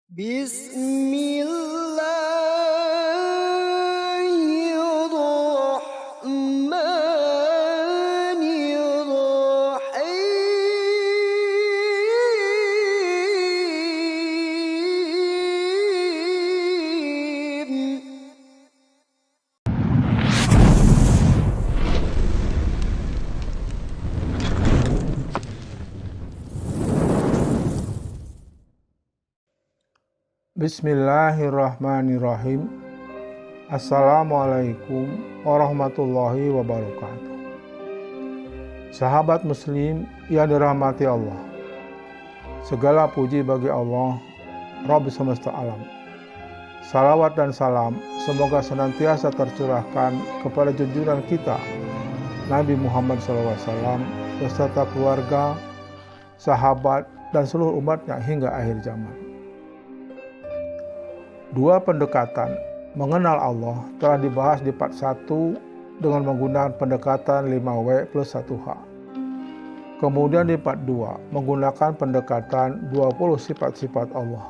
Bismillahirrahmanirrahim. Bismillahirrahmanirrahim. Assalamualaikum warahmatullahi wabarakatuh. Sahabat muslim yang dirahmati Allah, segala puji bagi Allah, Rabb semesta alam. Salawat dan salam semoga senantiasa tercurahkan kepada junjungan kita Nabi Muhammad SAW beserta keluarga, sahabat, dan seluruh umatnya hingga akhir zaman. Dua pendekatan mengenal Allah telah dibahas di part 1 dengan menggunakan pendekatan 5W plus 1H. Kemudian di part 2 menggunakan pendekatan 20 sifat-sifat Allah.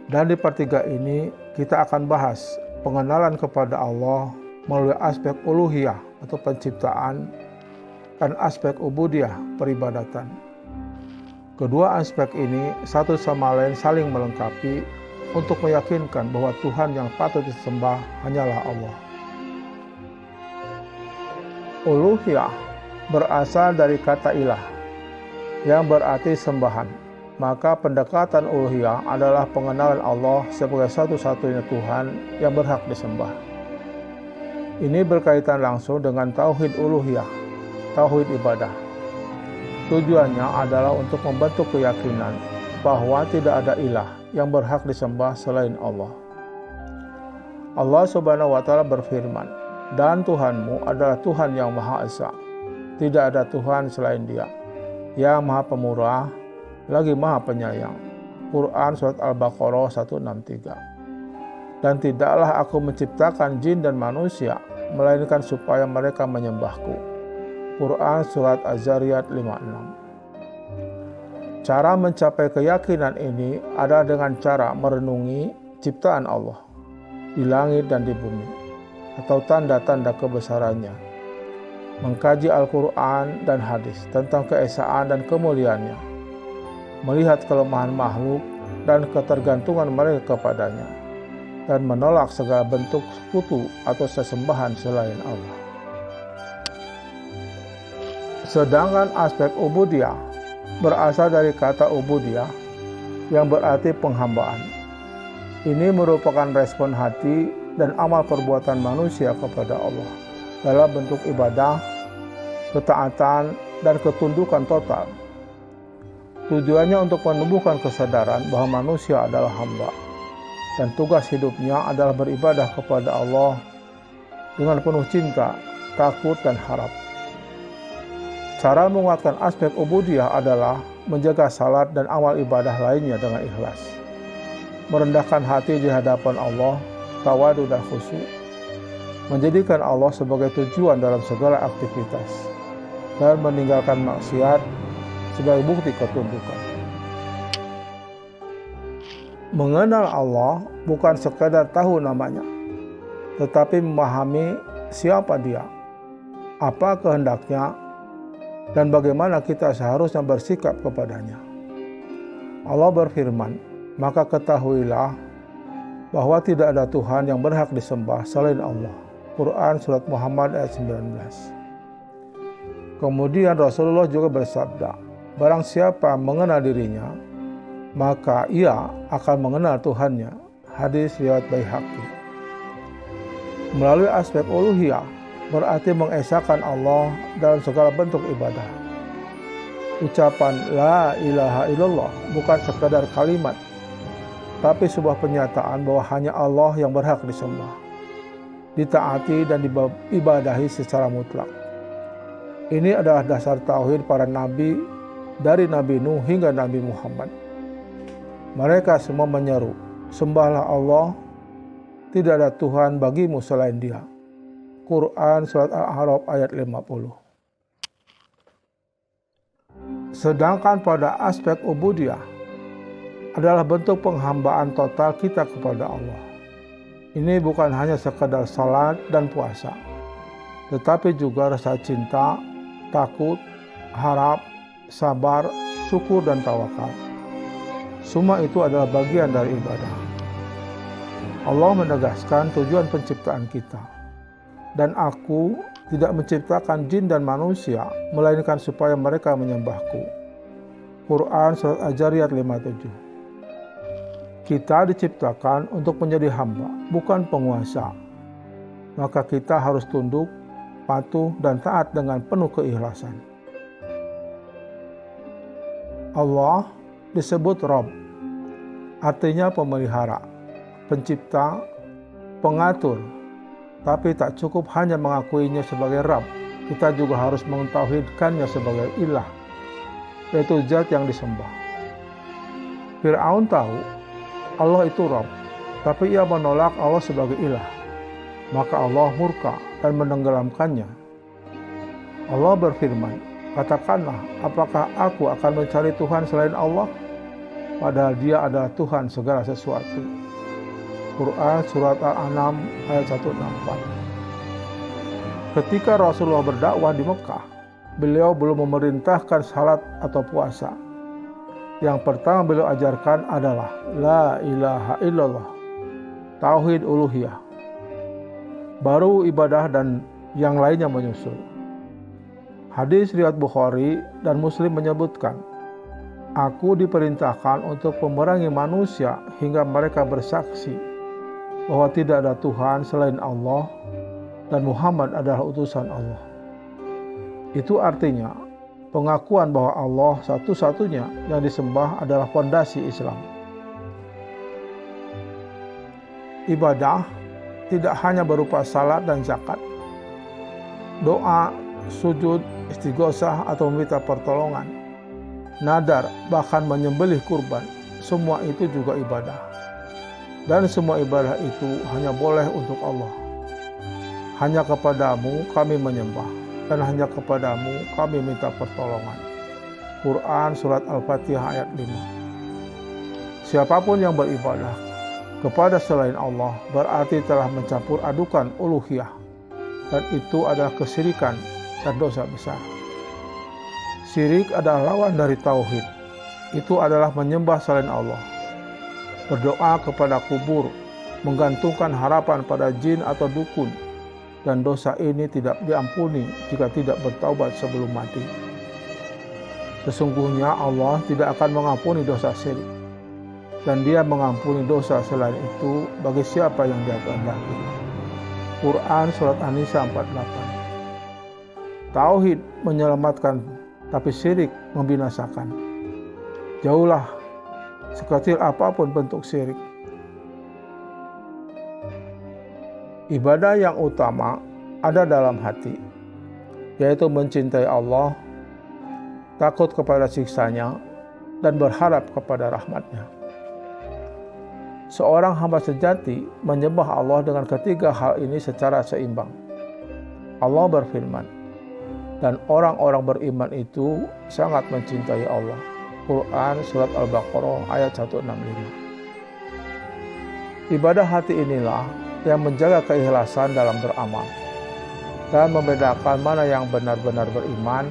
Dan di part 3 ini kita akan bahas pengenalan kepada Allah melalui aspek uluhiyah atau penciptaan dan aspek ubudiyah peribadatan. Kedua aspek ini satu sama lain saling melengkapi untuk meyakinkan bahwa Tuhan yang patut disembah hanyalah Allah. Uluhiyah berasal dari kata ilah yang berarti sembahan. Maka pendekatan uluhiyah adalah pengenalan Allah sebagai satu-satunya Tuhan yang berhak disembah. Ini berkaitan langsung dengan tauhid uluhiyah, tauhid ibadah. Tujuannya adalah untuk membentuk keyakinan bahwa tidak ada ilah yang berhak disembah selain Allah. Allah Subhanahu wa Ta'ala berfirman, "Dan Tuhanmu adalah Tuhan yang Maha Esa. Tidak ada Tuhan selain Dia, yang Maha Pemurah, lagi Maha Penyayang." Quran Surat Al-Baqarah 163. Dan tidaklah aku menciptakan jin dan manusia, melainkan supaya mereka menyembahku. Quran Surat Az-Zariyat 56. Cara mencapai keyakinan ini adalah dengan cara merenungi ciptaan Allah di langit dan di bumi, atau tanda-tanda kebesarannya, mengkaji Al-Quran dan hadis tentang keesaan dan kemuliaannya, melihat kelemahan makhluk dan ketergantungan mereka kepadanya, dan menolak segala bentuk sekutu atau sesembahan selain Allah. Sedangkan aspek ubudiyah berasal dari kata ubudiyah yang berarti penghambaan. Ini merupakan respon hati dan amal perbuatan manusia kepada Allah dalam bentuk ibadah, ketaatan, dan ketundukan total. Tujuannya untuk menumbuhkan kesadaran bahwa manusia adalah hamba dan tugas hidupnya adalah beribadah kepada Allah dengan penuh cinta, takut, dan harap. Cara menguatkan aspek ubudiyah adalah menjaga salat dan amal ibadah lainnya dengan ikhlas, merendahkan hati di hadapan Allah, tawadu dan khusyuk, menjadikan Allah sebagai tujuan dalam segala aktivitas, dan meninggalkan maksiat sebagai bukti ketundukan. Mengenal Allah bukan sekadar tahu namanya, tetapi memahami siapa Dia, apa kehendaknya, dan bagaimana kita seharusnya bersikap kepadanya. Allah berfirman, "Maka ketahuilah bahwa tidak ada Tuhan yang berhak disembah selain Allah." Quran Surat Muhammad ayat 19. Kemudian Rasulullah juga bersabda, "Barang siapa mengenal dirinya, maka ia akan mengenal Tuhannya." Hadis riwayat Baihaqi. Melalui aspek uluhiyah berarti mengesahkan Allah dalam segala bentuk ibadah. Ucapan la ilaha illallah bukan sekadar kalimat, tapi sebuah pernyataan bahwa hanya Allah yang berhak disembah, ditaati dan diibadahi secara mutlak. Ini adalah dasar tauhid para nabi dari Nabi Nuh hingga Nabi Muhammad. Mereka semua menyeru, "Sembahlah Allah, tidak ada Tuhan bagimu selain Dia." Quran Surat Al-A'raf ayat 50. Sedangkan pada aspek ubudiyah adalah bentuk penghambaan total kita kepada Allah. Ini bukan hanya sekadar salat dan puasa, tetapi juga rasa cinta, takut, harap, sabar, syukur, dan tawakal. Semua itu adalah bagian dari ibadah. Allah menegaskan tujuan penciptaan kita. Dan aku tidak menciptakan jin dan manusia, melainkan supaya mereka menyembahku. Quran Surat Al-Jariyat 57. Kita diciptakan untuk menjadi hamba, bukan penguasa. Maka kita harus tunduk, patuh, dan taat dengan penuh keikhlasan. Allah disebut Rabb, artinya pemelihara, pencipta, pengatur. Tapi tak cukup hanya mengakuinya sebagai Rabb, kita juga harus mentauhidkannya sebagai ilah, yaitu zat yang disembah. Fir'aun tahu Allah itu Rabb, tapi ia menolak Allah sebagai ilah. Maka Allah murka dan menenggelamkannya. Allah berfirman, katakanlah, apakah aku akan mencari Tuhan selain Allah? Padahal Dia adalah Tuhan segala sesuatu. Quran Surat Al-An'am ayat 164. Ketika Rasulullah berdakwah di Mekah, beliau belum memerintahkan salat atau puasa. Yang pertama beliau ajarkan adalah La ilaha illallah, tauhid uluhiyah. Baru ibadah dan yang lainnya menyusul. Hadis riwayat Bukhari dan Muslim menyebutkan, aku diperintahkan untuk memerangi manusia hingga mereka bersaksi bahwa tidak ada Tuhan selain Allah dan Muhammad adalah utusan Allah. Itu artinya pengakuan bahwa Allah satu-satunya yang disembah adalah fondasi Islam. Ibadah tidak hanya berupa salat dan zakat, doa, sujud, istighosah atau meminta pertolongan, nadar, bahkan menyembelih kurban, semua itu juga ibadah. Dan semua ibadah itu hanya boleh untuk Allah. Hanya kepadamu kami menyembah, dan hanya kepadamu kami minta pertolongan. Quran Surat Al-Fatihah ayat 5. Siapapun yang beribadah kepada selain Allah berarti telah mencampur adukan uluhiyah, dan itu adalah kesyirikan dan dosa besar. Syirik adalah lawan dari tauhid. Itu adalah menyembah selain Allah, berdoa kepada kubur, menggantungkan harapan pada jin atau dukun, dan dosa ini tidak diampuni jika tidak bertaubat sebelum mati. Sesungguhnya Allah tidak akan mengampuni dosa syirik, dan Dia mengampuni dosa selain itu bagi siapa yang Dia kehendaki. Quran Surat An-Nisa 48. Tauhid menyelamatkan, tapi syirik membinasakan. Jauhlah sekecil apapun bentuk syirik. Ibadah yang utama ada dalam hati, yaitu mencintai Allah, takut kepada siksanya, dan berharap kepada rahmatnya. Seorang hamba sejati menyembah Allah dengan ketiga hal ini secara seimbang. Allah berfirman, dan orang-orang beriman itu sangat mencintai Allah. Quran Surat Al-Baqarah ayat 165. Ibadah hati inilah yang menjaga keikhlasan dalam beramal dan membedakan mana yang benar-benar beriman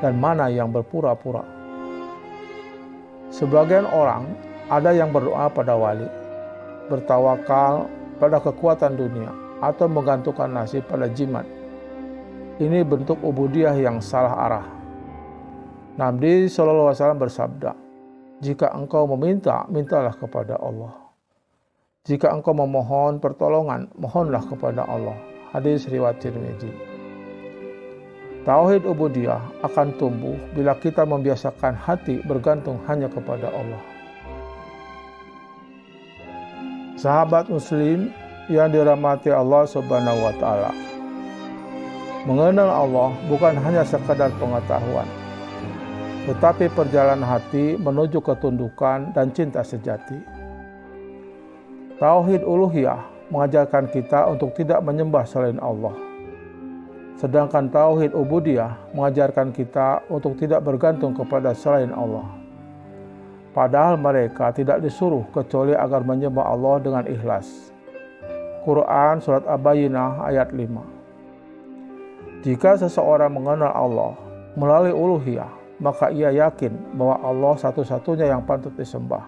dan mana yang berpura-pura. Sebagian orang ada yang berdoa pada wali, bertawakal pada kekuatan dunia, atau menggantungkan nasib pada jimat. Ini bentuk ubudiyah yang salah arah. Nabi SAW bersabda, jika engkau meminta, mintalah kepada Allah. Jika engkau memohon pertolongan, mohonlah kepada Allah. Hadis riwayat Tirmidzi. Tauhid ubudiyah akan tumbuh bila kita membiasakan hati bergantung hanya kepada Allah. Sahabat muslim yang dirahmati Allah Subhanahu wa taala. Mengenal Allah bukan hanya sekadar pengetahuan, tetapi perjalanan hati menuju ketundukan dan cinta sejati. Tauhid uluhiyah mengajarkan kita untuk tidak menyembah selain Allah. Sedangkan tauhid ubudiyah mengajarkan kita untuk tidak bergantung kepada selain Allah. padahal mereka tidak disuruh kecuali agar menyembah Allah dengan ikhlas. Quran Surat Al-Bayyinah ayat 5. Jika seseorang mengenal Allah melalui uluhiyah, maka ia yakin bahwa Allah satu-satunya yang patut disembah.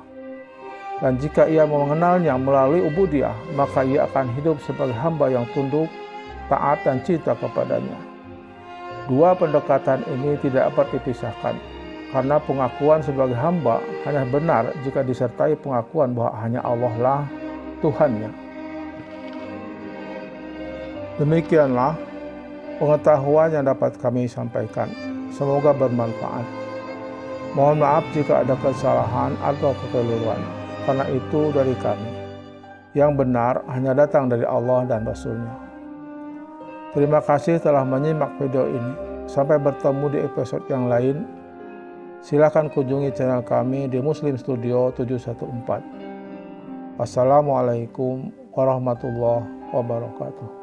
Dan jika ia mengenalnya melalui ubudiyah, maka ia akan hidup sebagai hamba yang tunduk, taat dan cinta kepadanya. Dua pendekatan ini tidak dapat dipisahkan, karena pengakuan sebagai hamba hanya benar jika disertai pengakuan bahwa hanya Allah lah Tuhannya. Demikianlah pengetahuan yang dapat kami sampaikan. Semoga bermanfaat. Mohon maaf jika ada kesalahan atau kekeliruan, karena itu dari kami. Yang benar hanya datang dari Allah dan Rasul-Nya. Terima kasih telah menyimak video ini. Sampai bertemu di episode yang lain. Silakan kunjungi channel kami di Muslim Studio 714. Wassalamualaikum warahmatullahi wabarakatuh.